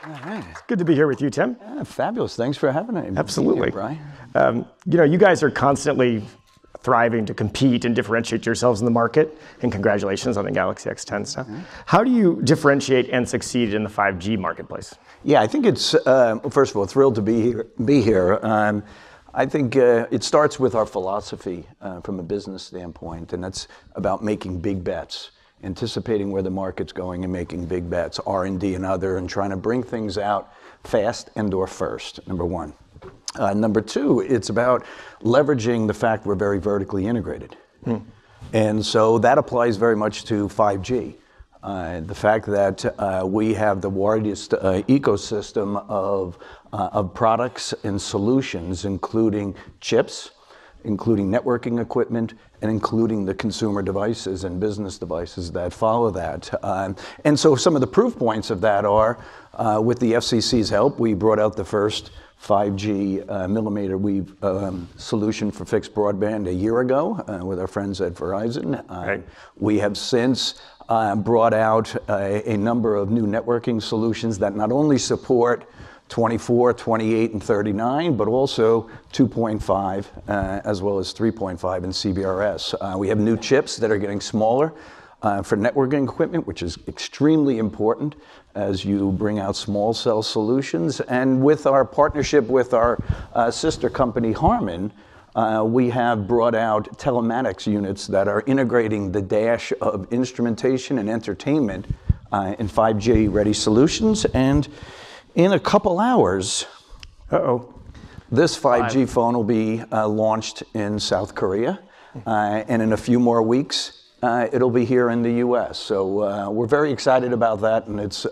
All right. It's good to be here with you, Tim. Yeah, fabulous. Thanks for having me. Absolutely. Bryan. You guys are constantly thriving to compete and differentiate yourselves in the market, and congratulations on the Galaxy X10 stuff. Mm-hmm. How do you differentiate and succeed in the 5G marketplace? Yeah, I think it's, first of all, thrilled to be here. I think it starts with our philosophy from a business standpoint, and that's about making big bets, anticipating where the market's going and making big bets, R&D and other, and trying to bring things out fast and or first, number one. Number two, it's about leveraging the fact we're very vertically integrated. And so that applies very much to 5G. The fact that we have the widest ecosystem of products and solutions, including chips, including networking equipment, and including the consumer devices and business devices that follow that. And so some of the proof points of that are, with the FCC's help, we brought out the first 5G millimeter wave solution for fixed broadband a year ago with our friends at Verizon. Right. We have since brought out a number of new networking solutions that not only support 24, 28, and 39, but also 2.5 as well as 3.5 in CBRS. We have new chips that are getting smaller for networking equipment, which is extremely important as you bring out small cell solutions. And with our partnership with our sister company Harman, we have brought out telematics units that are integrating the dash of instrumentation and entertainment in 5G ready solutions. And in a couple hours, this 5G phone will be launched in South Korea, and in a few more weeks, it'll be here in the US. So we're very excited about that, and it's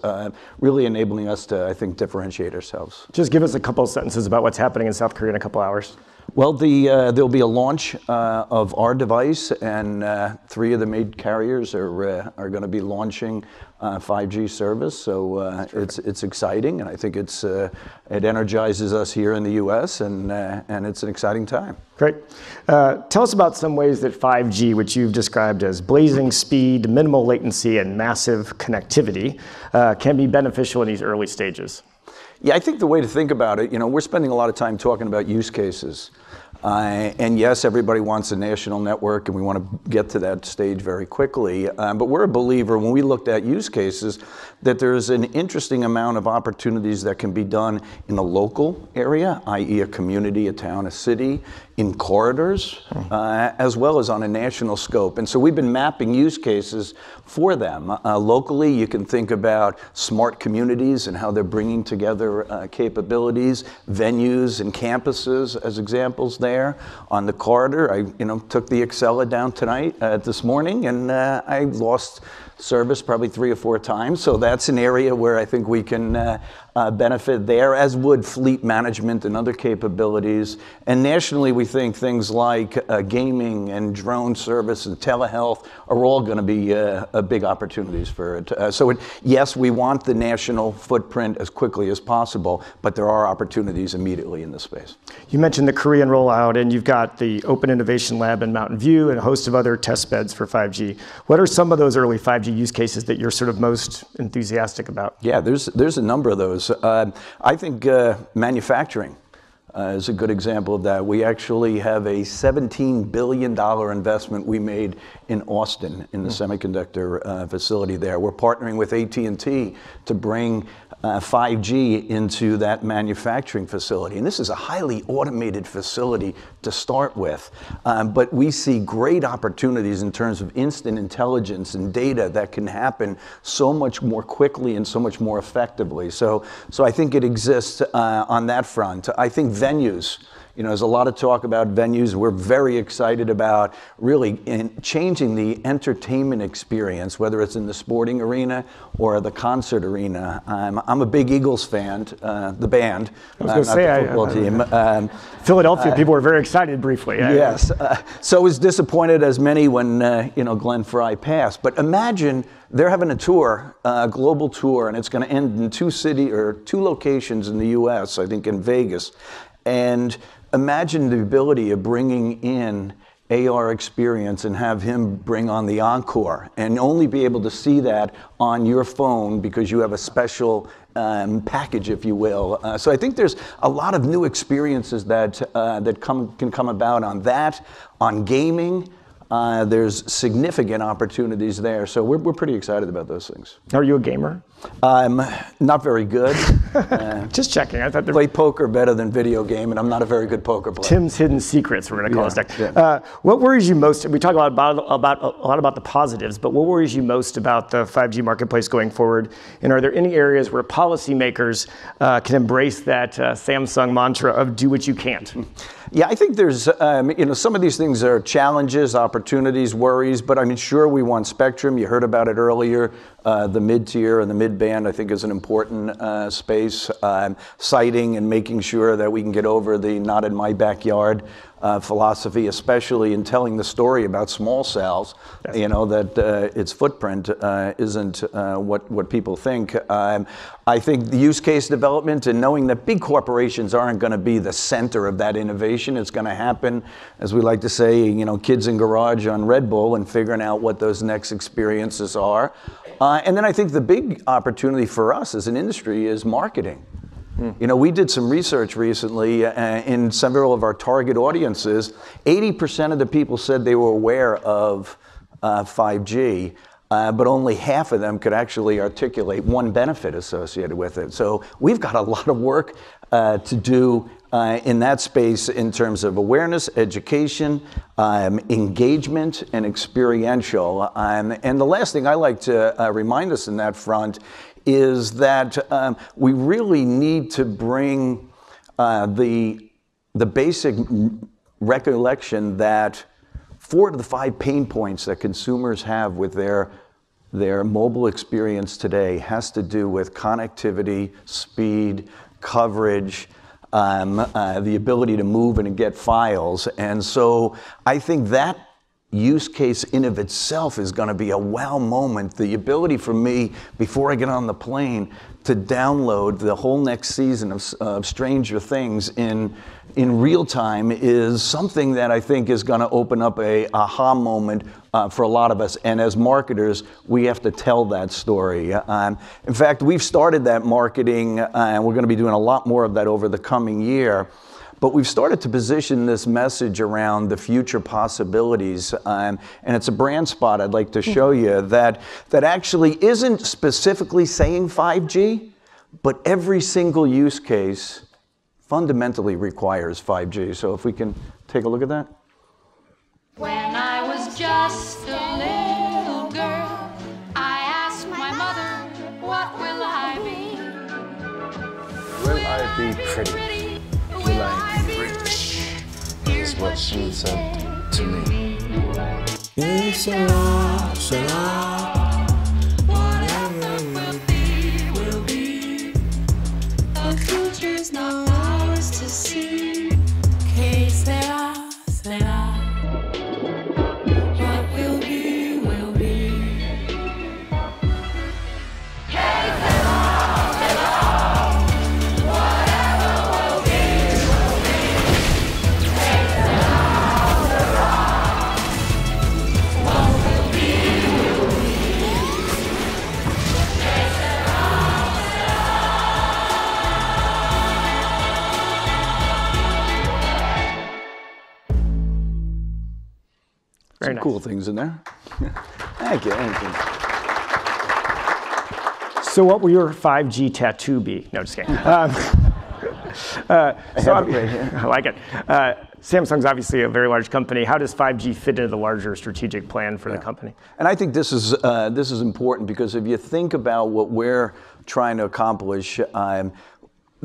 really enabling us to, I think, differentiate ourselves. Just give us a couple of sentences about what's happening in South Korea in a couple hours. Well, there'll be a launch of our device, and 3 of the major carriers are going to be launching 5G service. So it's exciting, and I think it energizes us here in the U.S. and it's an exciting time. Great. Tell us about some ways that 5G, which you've described as blazing speed, minimal latency, and massive connectivity, can be beneficial in these early stages. Yeah, I think the way to think about it, we're spending a lot of time talking about use cases. And yes, everybody wants a national network, and we want to get to that stage very quickly. But we're a believer, when we looked at use cases, that there's an interesting amount of opportunities that can be done in a local area, i.e. a community, a town, a city, in corridors, as well as on a national scope. And so we've been mapping use cases for them. Locally, you can think about smart communities and how they're bringing together capabilities, venues and campuses as examples there. On the corridor, I took the Excella down this morning, and I lost service probably 3 or 4 times. So that's an area where I think we can benefit there, as would fleet management and other capabilities. And nationally, we think things like gaming and drone service and telehealth are all going to be big opportunities for it. Yes, we want the national footprint as quickly as possible, but there are opportunities immediately in this space. You mentioned the Korean rollout, and you've got the Open Innovation Lab in Mountain View and a host of other test beds for 5G. What are some of those early 5G use cases that you're sort of most enthusiastic about? Yeah, there's a number of those. I think manufacturing is a good example of that. We actually have a $17 billion investment we made in Austin in the semiconductor facility there. We're partnering with AT&T to bring 5G into that manufacturing facility. And this is a highly automated facility to start with. But we see great opportunities in terms of instant intelligence and data that can happen so much more quickly and so much more effectively. So I think it exists on that front. I think venues. There's a lot of talk about venues. We're very excited about really changing the entertainment experience, whether it's in the sporting arena or the concert arena. I'm a big Eagles fan, the band, not the football team. Philadelphia people were very excited briefly. Yes. So I was disappointed as many when Glenn Fry passed. But imagine they're having a tour, a global tour, and it's going to end in 2 locations in the U.S., I think in Vegas. And imagine the ability of bringing in AR experience and have him bring on the Encore and only be able to see that on your phone because you have a special package, if you will. So I think there's a lot of new experiences that can come about on that, on gaming. There's significant opportunities there. So we're pretty excited about those things. Are you a gamer? I'm not very good. Just checking. I thought play poker better than video game, and I'm not a very good poker player. Tim's hidden secrets, we're going to call this next. Yeah. What worries you most? We talk a lot about the positives, but what worries you most about the 5G marketplace going forward? And are there any areas where policymakers can embrace that Samsung mantra of "do what you can't"? Yeah, I think there's, some of these things are challenges, opportunities, worries, but I mean, sure, we want spectrum. You heard about it earlier. The mid-tier and the mid-band, I think, is an important space. Siting and making sure that we can get over the not in my backyard philosophy, especially in telling the story about small cells, that its footprint isn't what people think. I think the use case development and knowing that big corporations aren't going to be the center of that innovation. It's going to happen, as we like to say, kids in garage on Red Bull and figuring out what those next experiences are. And then I think the big opportunity for us as an industry is marketing. We did some research recently in several of our target audiences. 80% of the people said they were aware of 5G, but only half of them could actually articulate one benefit associated with it. So we've got a lot of work to do in that space in terms of awareness, education, engagement, and experiential. And the last thing I like to remind us in that front is that we really need to bring the basic recollection that 4 to the 5 pain points that consumers have with their mobile experience today has to do with connectivity, speed, coverage, the ability to move and to get files. And so I think that use case in of itself is going to be a wow moment. The ability for me, before I get on the plane, to download the whole next season of Stranger Things in real time is something that I think is going to open up a aha moment for a lot of us. And as marketers, we have to tell that story. In fact, we've started that marketing, and we're going to be doing a lot more of that over the coming year. But we've started to position this message around the future possibilities, and it's a brand spot I'd like to show you that actually isn't specifically saying 5G, but every single use case fundamentally requires 5G. So if we can take a look at that. When I was just a little girl, I asked my mother, what will I be? Will I be pretty? Will I be rich? Is what she said to me. It's a lot. Whatever will be. The future's not ours to see. Que sera. What will be, will be. Some cool things in there. Thank you. So what will your 5G tattoo be? No, just kidding. I have it right here. I like it. Samsung's obviously a very large company. How does 5G fit into the larger strategic plan for the company? And I think this is important because if you think about what we're trying to accomplish,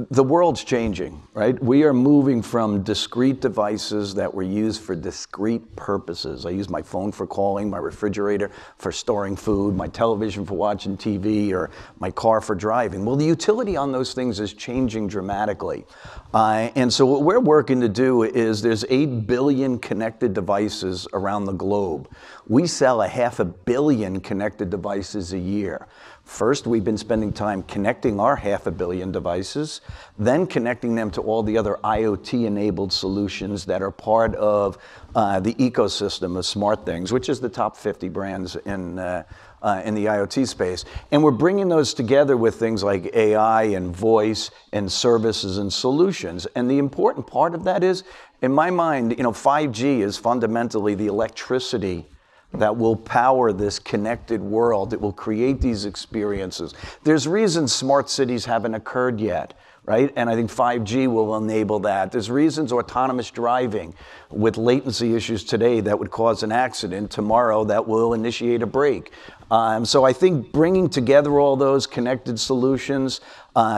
the world's changing, right? We are moving from discrete devices that were used for discrete purposes. I use my phone for calling, my refrigerator for storing food, my television for watching TV, or my car for driving. Well, the utility on those things is changing dramatically. And so what we're working to do is there's 8 billion connected devices around the globe. We sell 500 million connected devices a year. First, we've been spending time connecting our 500 million devices, then connecting them to all the other IoT-enabled solutions that are part of the ecosystem of smart things, which is the top 50 brands in the IoT space. And we're bringing those together with things like AI and voice and services and solutions. And the important part of that is, in my mind, 5G is fundamentally the electricity that will power this connected world. It will create these experiences. There's reasons smart cities haven't occurred yet, right? And I think 5G will enable that. There's reasons autonomous driving with latency issues today that would cause an accident tomorrow that will initiate a brake. So I think bringing together all those connected solutions,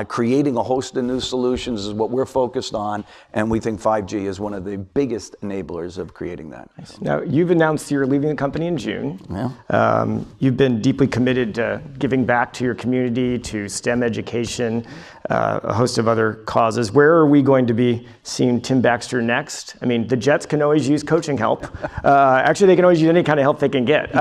creating a host of new solutions is what we're focused on, and we think 5G is one of the biggest enablers of creating that. Now, you've announced you're leaving the company in June. Yeah. You've been deeply committed to giving back to your community, to STEM education, a host of other causes. Where are we going to be seeing Tim Baxter next? I mean, the Jets can always use coaching help. Actually, they can always use any kind of help they can get.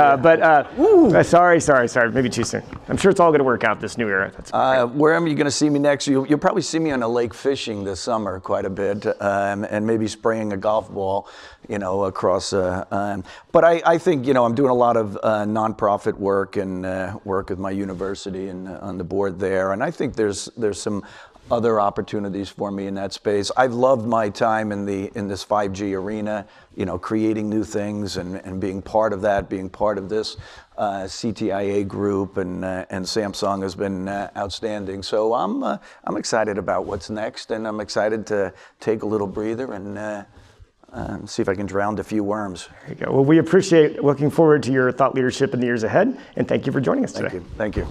Sorry, maybe too soon. I'm sure it's all going to work out this new era. That's where am you going to see me next? You'll probably see me on a lake fishing this summer quite a bit, and maybe spraying a golf ball, across. But I think, I'm doing a lot of nonprofit work and work with my university and on the board there. And I think there's some other opportunities for me in that space. I've loved my time in this 5G arena, creating new things and being part of that, being part of this CTIA group, and Samsung has been outstanding. So I'm excited about what's next, and I'm excited to take a little breather and see if I can drown a few worms. There you go. Well, we appreciate looking forward to your thought leadership in the years ahead, and thank you for joining us today. Thank you.